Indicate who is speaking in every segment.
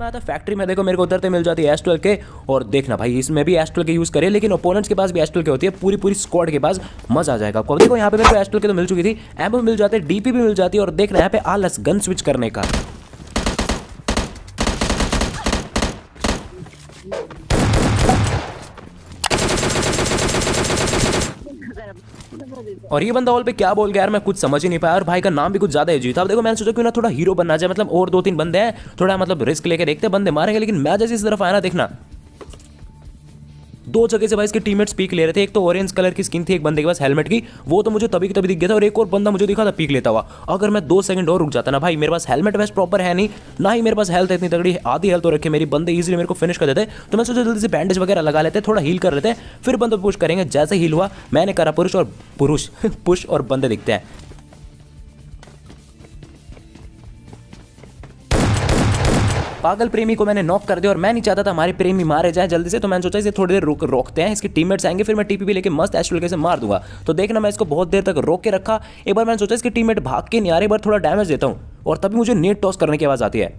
Speaker 1: आया था फैक्ट्री में, देखो मेरे को उतरते मिल जाती है S12 के। और देखना भाई इसमें भी S12 के यूज़ करे, लेकिन ओपोनेंट्स के पास भी S12 के होती है, पूरी पूरी स्क्वाड के पास मजा आ जाएगा आपको। देखो यहाँ पे मेरे को S12 के तो मिल चुकी थी, एमो मिल जाते, DP भी मिल जाती है। और देखना यहाँ पे आलस गन स्विच करने का। और ये बंदा हॉल पे क्या बोल गया यार, मैं कुछ समझ ही नहीं पाया। और भाई का नाम भी कुछ ज्यादा अजीब था। अब देखो मैंने सोचा क्यों ना थोड़ा हीरो बनना जाए, मतलब और 2-3 बंदे हैं, थोड़ा मतलब रिस्क लेके देखते हैं, बंदे मारेंगे। लेकिन मैं जैसे इस तरफ आया ना, देखना 2 जगह से भाई इसके टीममेट्स पीक ले रहे थे। एक तो ऑरेंज कलर की स्किन थी एक बंदे के पास हेलमेट की, वो तो मुझे तभी दिख गया था। और एक और बंदा मुझे दिखा था पीक लेता हुआ। अगर मैं 2 सेकंड और रुक जाता ना भाई, मेरे पास हेलमेट वेस्ट प्रॉपर है नहीं, ना ही मेरे पास हेल्थ इतनी तगड़ी, आधी हेल्थ तो रखे मेरी, बंदे इजीली मेरे को फिनिश कर देते। तो मैं सोचा जल्दी से बैंडेज वगैरह लगा लेते, थोड़ा हील कर लेते, फिर बंदे पुश करेंगे। जैसे हील हुआ मैंने करा पुरुष पुश और बंदे दिखते हैं। पागल प्रेमी को मैंने नॉक कर दिया। और मैं नहीं चाहता था हमारे प्रेमी मारे जाए जल्दी से, तो मैंने सोचा इसे थोड़ी देर रोकते हैं, इसके टीममेट्स आएंगे, फिर मैं TPP लेके मस्त S12 से मार दूंगा। तो देखना मैं इसको बहुत देर तक रोक के रखा। एक बार मैंने सोचा इसके टीममेट भाग के नहीं आ रहे, एक बार थोड़ा डैमेज देता हूँ। और तभी मुझे नेट टॉस करने की आवाज़ आती है।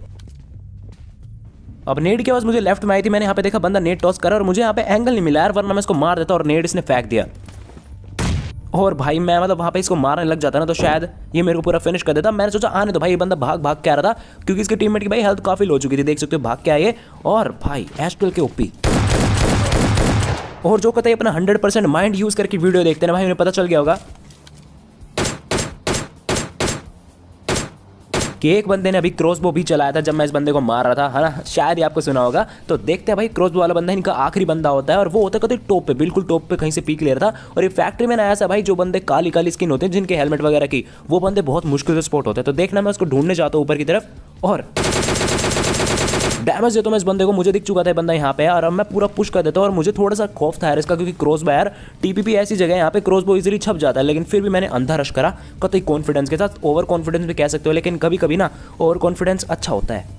Speaker 1: अब नेट की आवाज़ मुझे लेफ्ट में आई थी, मैंने यहाँ पे देखा बंदा नेट टॉस करा और मुझे यहाँ पे एंगल नहीं मिला यार, वरना मैं इसको मार देता। और नेट इसने फेंक दिया। और भाई मैं मतलब वहाँ पे इसको मारने लग जाता ना, तो शायद ये मेरे को पूरा फिनिश कर देता। मैंने सोचा आने तो भाई, ये बंदा भाग के आ रहा था, क्योंकि इसके टीममेट की भाई हेल्थ काफ़ी लो चुकी थी, देख सकते हो भाग के आए। और भाई S12 के ओपी। और जो कहते हैं अपना 100% माइंड यूज़ करके वीडियो देखते हैं भाई, उन्हें पता चल गया होगा कि एक बंदे ने अभी क्रॉसबो भी चलाया था जब मैं इस बंदे को मार रहा था, है ना, शायद ही आपको सुना होगा। तो देखते हैं भाई, क्रॉसबो वाला बंदा इनका आखिरी बंदा होता है, और वो होता है कभी टॉप पे, बिल्कुल टॉप पे कहीं से पीक ले रहा था। और ये फैक्ट्री में आया था भाई, जो बंदे काली काली स्किन होते हैं जिनके हेलमेट वगैरह की, वो बंदे बहुत मुश्किल से स्पॉट होते हैं। तो देखना मैं उसको ढूंढने जाता हूँ ऊपर की तरफ, और डैमेज देता हूँ मैं इस बंदे को। मुझे दिख चुका था बंदा यहाँ पे, और अब मैं पूरा पुश कर देता हूँ। और मुझे थोड़ा सा खौफ था यार इसका, क्योंकि क्रॉसबो यार TPP ऐसी जगह है यहाँ पे क्रॉसबो इजीली छप जाता है। लेकिन फिर भी मैंने अंधा रश करा, कतई कॉन्फिडेंस के साथ, ओवर कॉन्फिडेंस भी कह सकते हो, लेकिन कभी कभी ना ओवर कॉन्फिडेंस अच्छा होता है।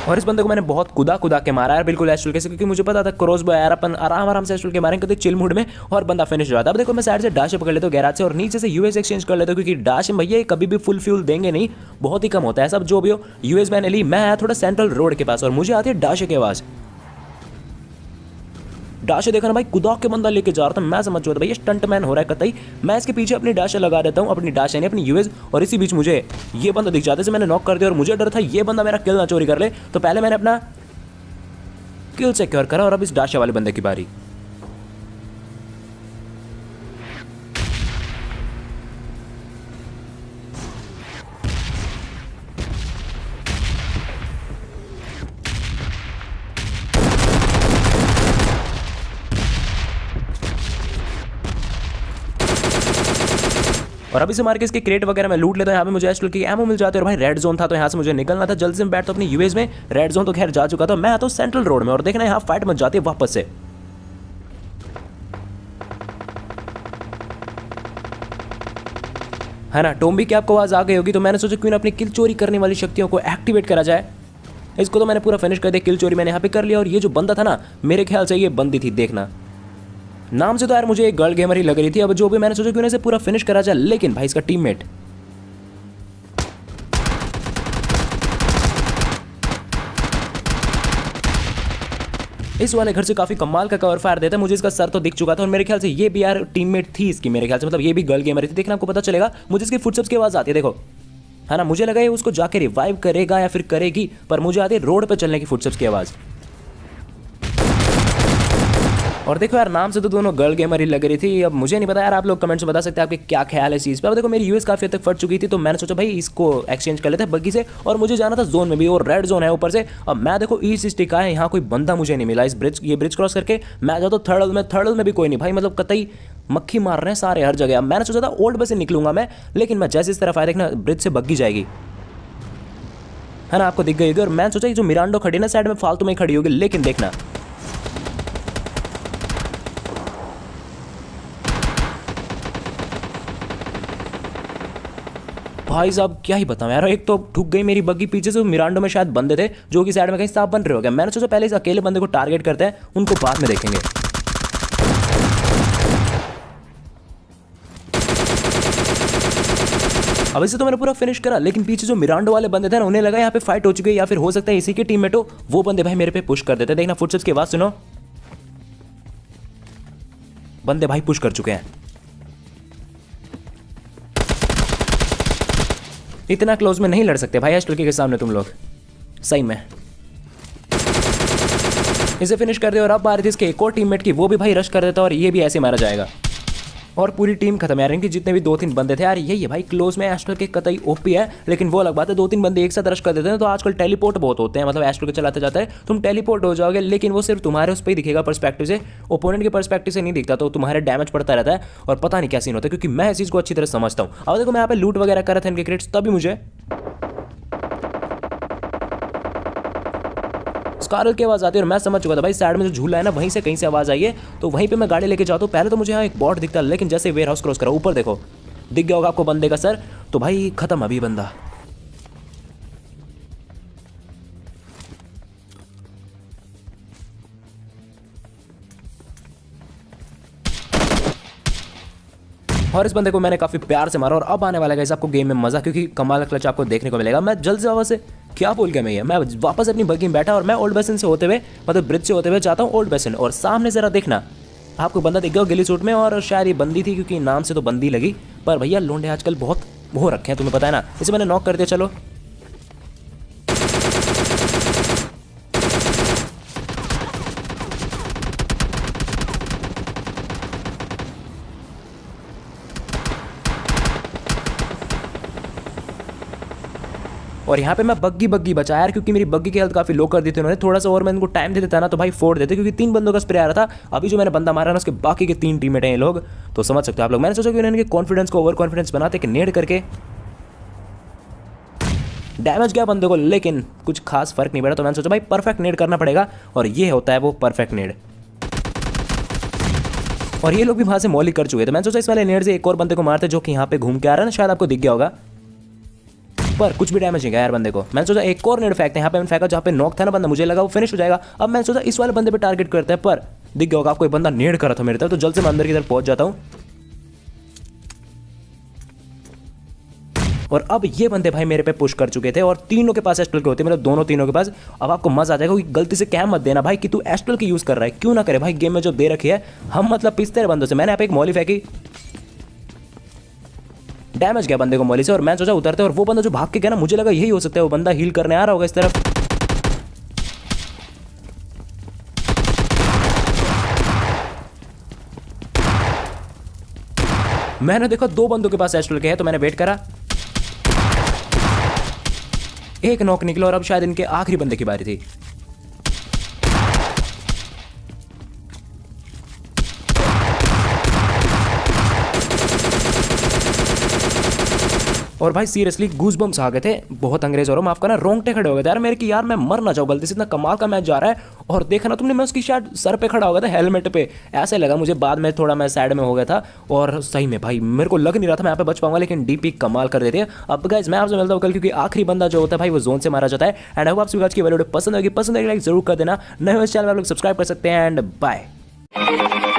Speaker 1: और इस बंदे को मैंने बहुत कुदा के मारा यार, बिल्कुल S12 से, क्योंकि मुझे पता था क्रॉसबो यार अपन आराम से S12 के मारेंगे तो चिल मूड में, और बंदा फिनिश हो जाता। अब देखो मैं साइड से डाश पकड़ लेता हूँ गैराज से, और नीचे से US एक्सचेंज कर लेता हूँ, क्योंकि डाश भैया कभी भी फुल फ्यूल देंगे नहीं, बहुत ही कम होता है सब। जो भी हो US मैंने ली, मैं आया थोड़ा सेंट्रल रोड के पास, और मुझे आती है डाश की आवाज़। डाशे देखा ना भाई, कुदा के बंदा लेके जा रहा था, मैं समझ चुका था भाई ये स्टंट मैन हो रहा है कतई। मैं इसके पीछे अपनी डाशे लगा देता हूँ, अपनी डाशे नहीं अपनी US। और इसी बीच मुझे ये बंदा दिख जाते से मैंने नॉक कर दिया, और मुझे डर था ये बंदा मेरा किल ना चोरी कर ले। तो पहले मैंने अपना किल सिक्योर करा, और अब इस डाशे वाले बंदे की बारी। और अभी से मार के इसके क्रेट वगैरह मैं लूट लेता हूँ। यहाँ पे मुझे S12 की एमो मिल जाती है। और भाई रेड जोन था, तो यहाँ से मुझे निकलना था जल्दी से। मैं बैठता अपनी US में, रेड जोन तो खैर जा चुका था, मैं आता हूँ सेंट्रल रोड में। और देखना यहाँ फाइट मच जाती है वापस से, है ना। टोम्बी की आपको आवाज़ आ गई होगी, तो मैंने सोचा क्यों ना अपनी किल चोरी करने वाली शक्तियों को एक्टिवेट करा जाए। इसको तो मैंने पूरा फिनिश कर दिया, किल चोरी मैंने यहाँ पे कर लिया। और ये जो बंदा था ना, मेरे ख्याल से ये बंदी थी, देखना नाम से तो यार मुझे एक गर्ल गेमर ही लग रही थी। अब जो भी मैंने सोचा क्यों ना इसे पूरा फिनिश करा जाए, लेकिन भाई इसका टीममेट इस वाले घर से काफी कमाल का कवर फायर देता है। मुझे इसका सर तो दिख चुका था, और मेरे ख्याल से ये भी यार टीममेट थी इसकी, मेरे ख्याल से, मतलब ये भी गर्ल गेमर थी। देखना आपको पता चलेगा, मुझे इसकी फुटस्टेप्स की आवाज आती है, देखो, है ना। मुझे लगा ये उसको जाके रिवाइव करेगा या फिर करेगी, पर मुझे आती है रोड पे चलने की फुटस्टेप्स की आवाज। और देखो यार नाम से तो दोनों गर्ल गेमर ही लग रही थी। अब मुझे नहीं पता यार, आप लोग कमेंट्स में बता सकते हैं आपके क्या ख्याल है इस चीज़ पे। अब देखो मेरी US काफ़ी हद तक फट चुकी थी, तो मैंने सोचा भाई इसको एक्सचेंज कर लेते हैं बग्गी से। और मुझे जाना था जोन में भी, और रेड जोन है ऊपर से। अब मैं देखो ईस्ट स्टिक है, यहाँ कोई बंदा मुझे नहीं मिला। इस ब्रिज, ये ब्रिज क्रॉस करके मैं जाता हूँ थर्ड में भी कोई नहीं भाई, मतलब कतई मक्खी मार रहे हैं सारे हर जगह। अब मैंने सोचा था ओल्ड बस से निकलूंगा मैं, लेकिन मैं जैसे इस तरफ आया, देखना ब्रिज से बग्गी जाएगी, है ना, आपको दिख गई होगी। और मैंने सोचा जो मिरांडो खड़ी ना साइड में, फालतू में खड़ी होगी, लेकिन देखना भाई साहब क्या ही बताऊं यार। एक तो ठुक गई मेरी बग्गी पीछे से, मिरांडो में शायद बंदे थे जो कि साइड में कहीं साफ बन रहे हो गए। मैंने सोचा पहले इस अकेले बंदे को टारगेट करते हैं, उनको बाद में देखेंगे। अब इसे तो मैंने पूरा फिनिश करा, लेकिन पीछे जो मिरांडो वाले बंदे थे ना, उन्हें लगा यहाँ पे फाइट हो चुकी है या फिर हो सकता है इसी के टीममेट हो। वो बंदे भाई मेरे पे पुश कर देते। देखना फुटस्टेप्स की आवाज सुनो, बंदे भाई पुश कर चुके हैं। इतना क्लोज में नहीं लड़ सकते भाई एस्ट्रल के सामने तुम लोग, सही में। इसे फिनिश कर दे और अब बारी थी इसके एक और टीममेट की, वो भी भाई रश कर देता और ये भी ऐसे मारा जाएगा और पूरी टीम खत्म। यार इनके जितने भी 2-3 बंदे थे यार, यही है भाई क्लोज में एस्ट्रल के कतई ओपी है। लेकिन वो अलग बात है, 2-3 बंदे एक साथ रश कर देते हैं तो आजकल टेलीपोर्ट बहुत होते हैं, मतलब एस्ट्रल के चलाते जाते हैं तुम टेलीपोर्ट हो जाओगे, लेकिन वो सिर्फ तुम्हारे उस पर ही दिखेगा पर्सपेक्टिव से, ओपोनेंट के पर्सपेक्टिव से नहीं दिखता, तो तुम्हारे डैमेज पड़ता रहता है और पता नहीं क्या सीन होता है, क्योंकि मैं इस चीज़ को अच्छी तरह समझता हूँ। अब देखो मैं यहाँ पे लूट वगैरह कर रहा था इनके क्रेट्स, तभी मुझे स्कारल की आवाज आती है और मैं समझ चुका था भाई साइड में जो झूला है ना, वहीं से कहीं से आवाज आई है, तो वहीं पे मैं गाड़ी लेके जाता हूँ। पहले तो मुझे यहाँ एक बॉट दिखता, लेकिन जैसे वेयर हाउस क्रॉस करा, ऊपर देखो दिख गया होगा आपको बंदे का सर, तो भाई खत्म अभी बंदा। और इस बंदे को मैंने काफी प्यार से मारा और अब आने वाला है आपको गेम में मजा, क्योंकि कमाल क्लच आपको देखने को मिलेगा। मैं जल्द से वापस से क्या बोल गया मैं वापस अपनी बग्गी में बैठा और मैं ओल्ड बेसन से होते हुए, मतलब ब्रिज से होते हुए जाता हूँ ओल्ड बेसन, और सामने जरा देखना आपको बंदा दिख गया गिली सूट में, और शायद ये बंदी थी क्योंकि नाम से तो बंदी लगी, पर भैया लोंडे आजकल बहुत हो रखे हैं, तुम्हें पता है ना। इसे मैंने नॉक कर दिया। चलो और यहाँ पे मैं बग्गी बचा यार, क्योंकि मेरी बग्गी की हेल्थ काफी लो कर दी थी उन्होंने। थोड़ा सा और मैं इनको टाइम दे देता ना तो भाई फोड़ देते, क्योंकि 3 बंदों का स्प्रे आ रहा था। अभी जो मैंने बंदा मारा ना, उसके बाकी के 3 टीममेट हैं ये लोग, तो समझ सकते हो आप लोग। मैंने सोचा कि उन्होंने कॉन्फिडेंस को ओवर कॉन्फिडेंस बनाते कि नेड करके डैमेज गया बंदे को, लेकिन कुछ खास फर्क नहीं पड़ा, तो मैंने सोचा भाई परफेक्ट नेड करना पड़ेगा, और ये होता है वो परफेक्ट नेड। और ये लोग भी वहां से मॉली कर चुके थे। मैंने सोचा इस वाले नेड से एक और बंदे को मारते जो कि यहाँ पे घूम के आ रहा है ना, शायद आपको दिख गया होगा, पर कुछ भी डैमेज नहीं गया यार बंदे को। मैंने सोचा एक और नेड फेंकते हैं, यहाँ पे मैंने फेंका जहाँ पे नॉक था ना बंदा, मुझे लगा वो फिनिश हो जाएगा। अब मैंने सोचा इस वाले बंदे पे टारगेट करते हैं, पर दिख गया होगा आपको एक बंदा नेड कर रहा था मेरे तरफ, तो जल्द से मैं अंदर की तरफ पहुंच जाता हूँ। और अब ये बंदे भाई मेरे पे पुश कर चुके थे और तीनों के पास एस्ट्रल के होते, मतलब दोनों तीनों के पास। अब आपको मजा आ जाएगा, क्योंकि गलती से क्या मत देना भाई कि तू एस्ट्रल की यूज कर रहा है, क्यों ना करे भाई, गेम में जो दे रखी है हम मतलब पिसते रहे बंदों से। मैंने यहाँ पे एक मॉली फेंकी, डैमेज गया बंदे को मॉली से, और मैं सोचा उतरते, और वो बंदा जो भाग के गया ना, मुझे लगा यही हो सकता है, वो बंदा हील करने आ रहा होगा इस तरफ। मैंने देखा 2 बंदों के पास एस्ट्रल के हैं, तो मैंने वेट करा, एक नॉक निकला और अब शायद इनके आखिरी बंदे की बारी थी। और भाई सीरियसली गूज़बम्स आ गए थे बहुत, अंग्रेज और माफ करना रोंगटे खड़े हो गए थे यार मेरे कि यार मैं मर ना जाऊँ गलती से, इतना कमाल का मैच जा रहा है। और देखा ना तुमने, मैं उसकी शायद सर पे खड़ा हो गया था, हेलमेट पे, ऐसे लगा मुझे। बाद में थोड़ा मैं साइड में हो गया था, और सही में भाई मेरे को लग नहीं रहा था मैं यहाँ पे बच पाऊंगा, लेकिन डीपी कमाल कर देते हैं। अब गाइस मैं आपसे मिलता हूँ कल, क्योंकि आखिरी बंदा जो होता है भाई वो जोन से मारा जाता है। एंड आई होप आपको आज की वीडियो पसंद आएगी, लाइक जरूर कर देना। नए इस चैनल में आप लोग सब्सक्राइब कर सकते हैं, एंड बाय।